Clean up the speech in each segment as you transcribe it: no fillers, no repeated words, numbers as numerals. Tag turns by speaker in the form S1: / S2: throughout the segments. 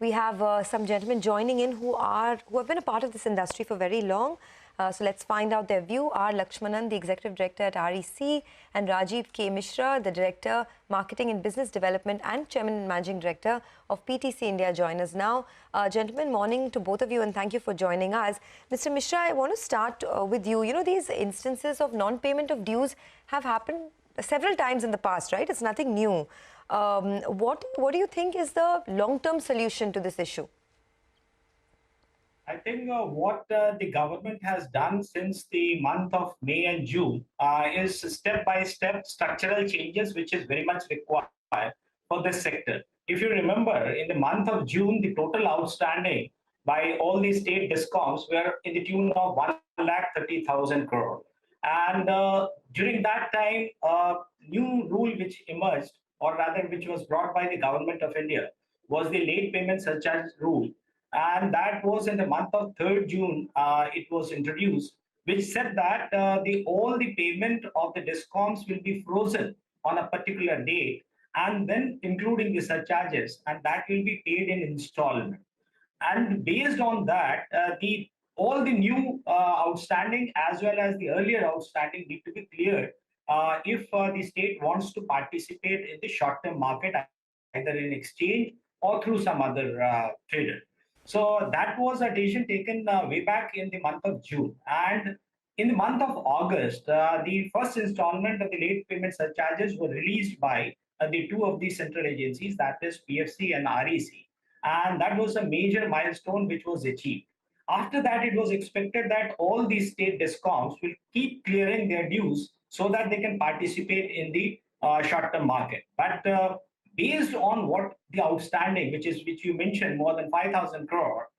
S1: We have some gentlemen joining in who have been a part of this industry for very long. So let's find out their view. R. Lakshmanan, the Executive Director at REC, and Rajib K. Mishra, the Director, Marketing and Business Development and Chairman and Managing Director of PTC India, join us now. Gentlemen, morning to both of you and thank you for joining us. Mr. Mishra, I want to start with you. You know, these instances of non-payment of dues have happened several times in the past, right? It's nothing new. What do you think is the long-term solution to this issue?
S2: I think what the government has done since the month of May and June is step-by-step structural changes, which is very much required for this sector. If you remember, in the month of June, the total outstanding by all the state DISCOMS were in the tune of 1,30,000 crore. And during that time, a new rule which emerged, or rather which was brought by the government of India, was the late payment surcharge rule. And that was in the month of 3rd June, it was introduced, which said that all the payment of the DISCOMS will be frozen on a particular date, and then including the surcharges, and that will be paid in installment. And based on that, all the new outstanding as well as the earlier outstanding need to be cleared if the state wants to participate in the short-term market, either in exchange or through some other trader. So that was a decision taken way back in the month of June. And in the month of August, the first installment of the late payment surcharges were released by the two of the central agencies, that is PFC and REC. And that was a major milestone which was achieved. After that, it was expected that all these state DISCOMs will keep clearing their dues so that they can participate in the short-term market. But based on what the outstanding, which you mentioned, more than 5,000 crore,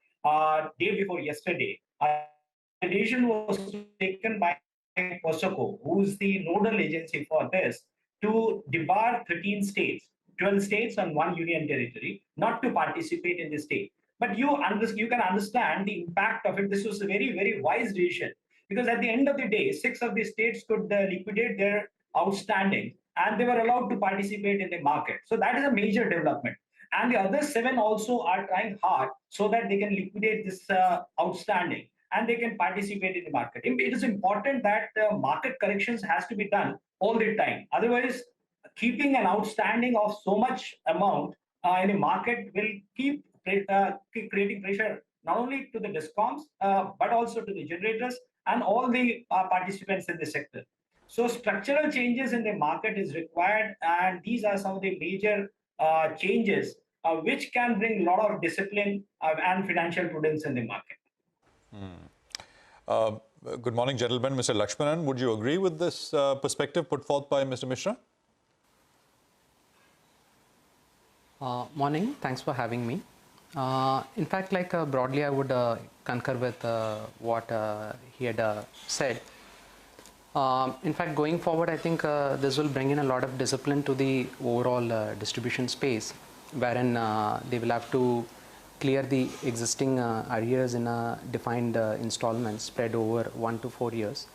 S2: day before yesterday, the decision was taken by POSOCO, who's the nodal agency for this, to debar 13 states, 12 states and 1 union territory, not to participate in the state. But you can understand the impact of it. This was a very, very wise decision, because at the end of the day, 6 of the states could liquidate their outstanding, and they were allowed to participate in the market. So that is a major development. And the other 7 also are trying hard so that they can liquidate this outstanding and they can participate in the market. It is important that market corrections has to be done all the time. Otherwise, keeping an outstanding of so much amount in the market will keep creating pressure not only to the DISCOMs, but also to the generators and all the participants in the sector. So structural changes in the market is required, and these are some of the major changes which can bring a lot of discipline and financial prudence in the market.
S3: Good morning, gentlemen. Mr. Lakshmanan, would you agree with this perspective put forth by Mr. Mishra?
S4: Morning. Thanks for having me. In fact, broadly, I would concur with what he had said. In fact, going forward, I think this will bring in a lot of discipline to the overall distribution space, wherein they will have to clear the existing arrears in a defined installments spread over 1 to 4 years,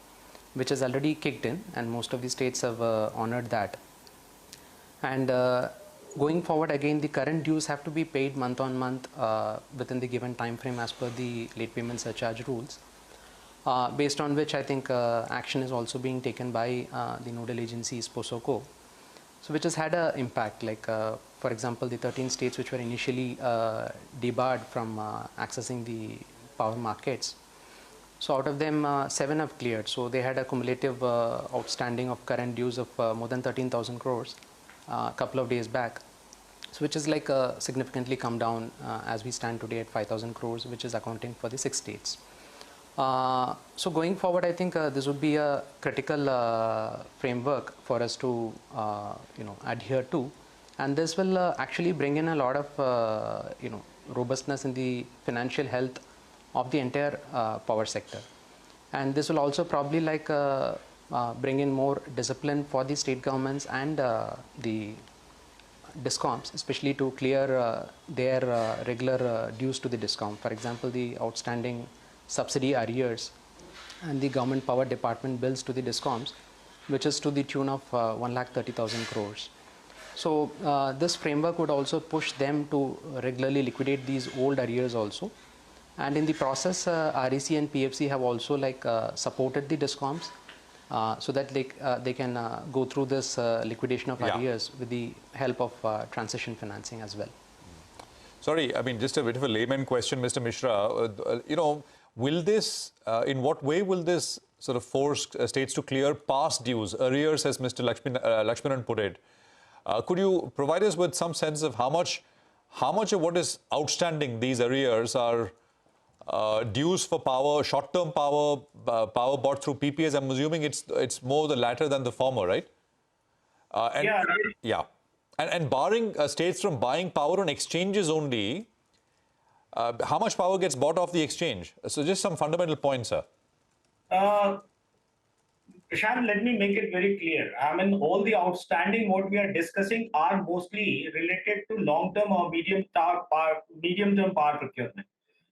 S4: which has already kicked in, and most of the states have honored that. And going forward, again, the current dues have to be paid month on month within the given time frame as per the late payment surcharge rules. Based on which I think action is also being taken by the nodal agencies, POSOCO, so which has had an impact. For example, the 13 states which were initially debarred from accessing the power markets. So out of them, 7 have cleared. So they had a cumulative outstanding of current dues of more than 13,000 crores a couple of days back. So which is significantly come down as we stand today at 5,000 crores, which is accounting for the 6 states. So going forward, I think this would be a critical framework for us to adhere to, and this will actually bring in a lot of robustness in the financial health of the entire power sector, and this will also probably bring in more discipline for the state governments and the DISCOMs, especially to clear their regular dues to the DISCOM. For example, the outstanding subsidy arrears and the government power department bills to the DISCOMs, which is to the tune of 1,30,000 crores. So this framework would also push them to regularly liquidate these old arrears also. And in the process, REC and PFC have also supported the DISCOMs so that they can go through this liquidation of arrears with the help of transition financing as well.
S3: Sorry, I mean, just a bit of a layman question, Mr. Mishra. Will this, in what way will this sort of force states to clear past dues, arrears, as Mr. Lakshmanan put it? Could you provide us with some sense of how much of what is outstanding, these arrears, are dues for power, short-term power, power bought through PPAs? I'm assuming it's more the latter than the former, right? Yeah. And barring states from buying power on exchanges only, how much power gets bought off the exchange? So just some fundamental points, sir.
S2: Prashant, let me make it very clear. I mean, all the outstanding what we are discussing are mostly related to long-term or medium-term power procurement.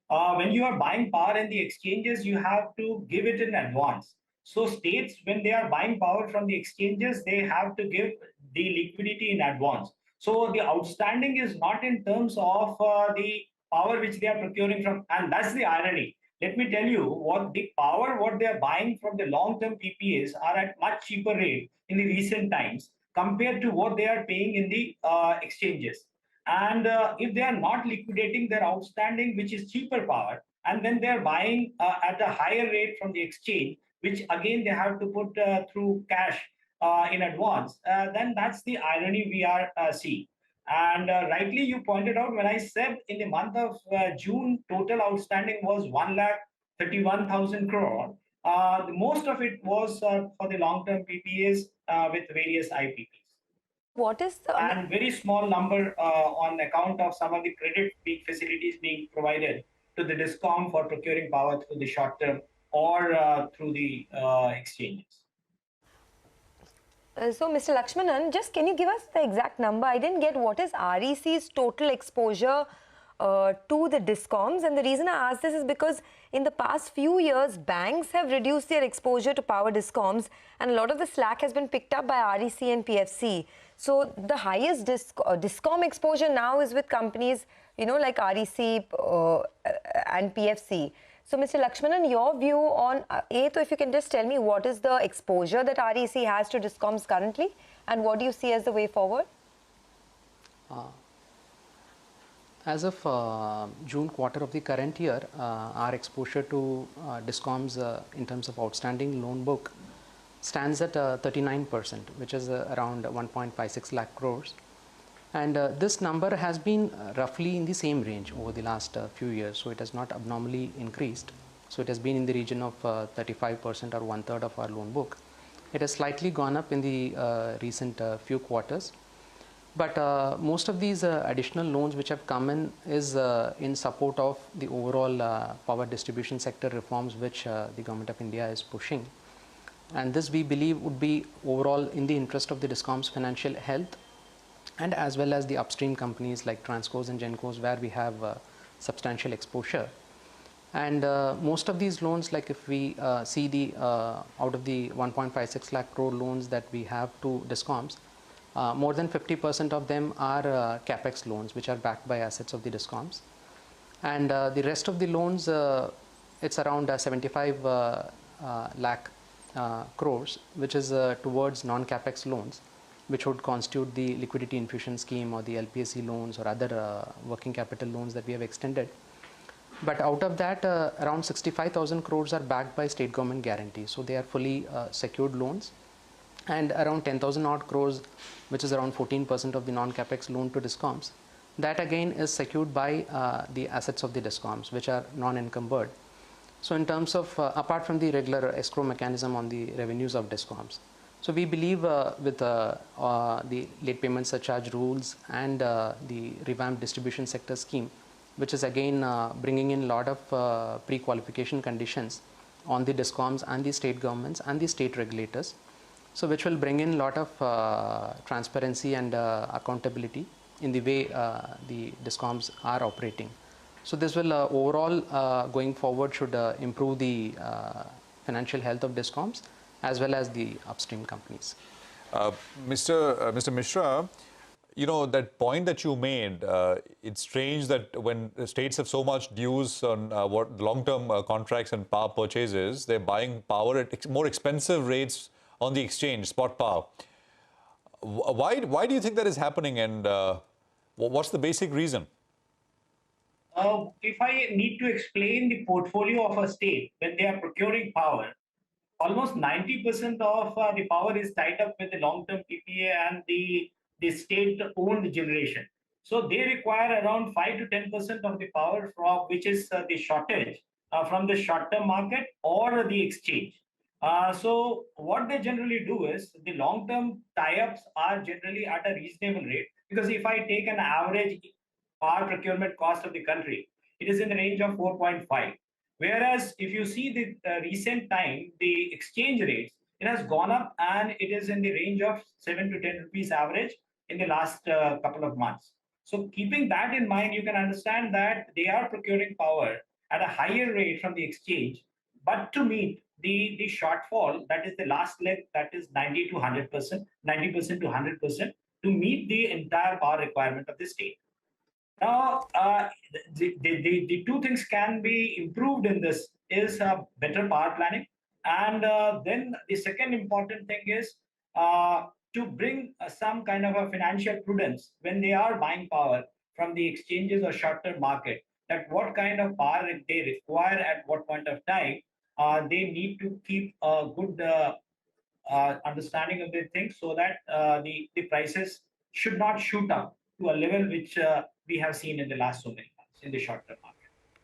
S2: When you are buying power in the exchanges, you have to give it in advance. So states, when they are buying power from the exchanges, they have to give the liquidity in advance. So the outstanding is not in terms of the power which they are procuring from, and that's the irony. Let me tell you what the power, what they are buying from the long-term PPAs are at much cheaper rate in the recent times compared to what they are paying in the exchanges. And if they are not liquidating their outstanding, which is cheaper power, and then they are buying at a higher rate from the exchange, which again they have to put through cash in advance, then that's the irony we are seeing. And rightly you pointed out, when I said in the month of June, total outstanding was 1,31,000 crore. Most of it was for the long-term PPAs with various IPPs.
S1: What is the...
S2: And very small number on account of some of the credit facilities being provided to the DISCOM for procuring power through the short term or through the exchanges.
S1: So, Mr. Lakshmanan, just can you give us the exact number? I didn't get what is REC's total exposure to the DISCOMs. And the reason I ask this is because in the past few years, banks have reduced their exposure to power DISCOMs, and a lot of the slack has been picked up by REC and PFC. So the highest DISCOM exposure now is with companies, like REC and PFC. So, Mr. Lakshmanan, your view on, so if you can just tell me what is the exposure that REC has to DISCOMs currently, and what do you see as the way forward?
S4: As of June quarter of the current year, our exposure to DISCOMs in terms of outstanding loan book stands at 39%, which is around 1.56 lakh crores. And this number has been roughly in the same range over the last few years, so it has not abnormally increased. So it has been in the region of 35% or one-third of our loan book. It has slightly gone up in the recent few quarters. But most of these additional loans which have come in is in support of the overall power distribution sector reforms which the Government of India is pushing. And this, we believe, would be overall in the interest of the DISCOM's financial health, and as well as the upstream companies like TRANSCOs and GENCOS, where we have substantial exposure. And most of these loans, like if we see the out of the 1.56 lakh crore loans that we have to DISCOMs, more than 50% of them are capex loans, which are backed by assets of the DISCOMs. And the rest of the loans, it's around 75 lakh crores, which is towards non-capex loans, which would constitute the liquidity infusion scheme or the LPSC loans or other working capital loans that we have extended. But out of that, around 65,000 crores are backed by state government guarantees. So they are fully secured loans. And around 10,000 odd crores, which is around 14% of the non-capex loan to DISCOMs, that again is secured by the assets of the DISCOMs, which are non-encumbered. So in terms of, apart from the regular escrow mechanism on the revenues of DISCOMs, so we believe with the late payment surcharge rules and the revamped distribution sector scheme, which is again bringing in a lot of pre-qualification conditions on the DISCOMs and the state governments and the state regulators, so which will bring in a lot of transparency and accountability in the way the DISCOMs are operating. So this will overall going forward should improve the financial health of DISCOMs as well as the upstream companies.
S3: Mr. Mishra, that point that you made, it's strange that when states have so much dues on what long-term contracts and power purchases, they're buying power at more expensive rates on the exchange, spot power. Why do you think that is happening, and what's the basic reason?
S2: If I need to explain the portfolio of a state when they are procuring power, almost 90% of the power is tied up with the long-term PPA and the state-owned generation. So they require around 5 to 10% of the power from which is the shortage from the short-term market or the exchange. So what they generally do is the long-term tie-ups are generally at a reasonable rate, because if I take an average power procurement cost of the country, it is in the range of 4.5. Whereas if you see the recent time, the exchange rates, it has gone up and it is in the range of 7 to 10 rupees average in the last couple of months. So keeping that in mind, you can understand that they are procuring power at a higher rate from the exchange, but to meet the shortfall, that is the last leg, that is 90 to 100%, 90% to 100%, to meet the entire power requirement of the state. Now, the two things can be improved in this is better power planning. And then the second important thing is to bring some kind of a financial prudence when they are buying power from the exchanges or short-term market, that what kind of power they require at what point of time. They need to keep a good understanding of the things, so that the prices should not shoot up to a level which we have seen in the last so many months in the short term market.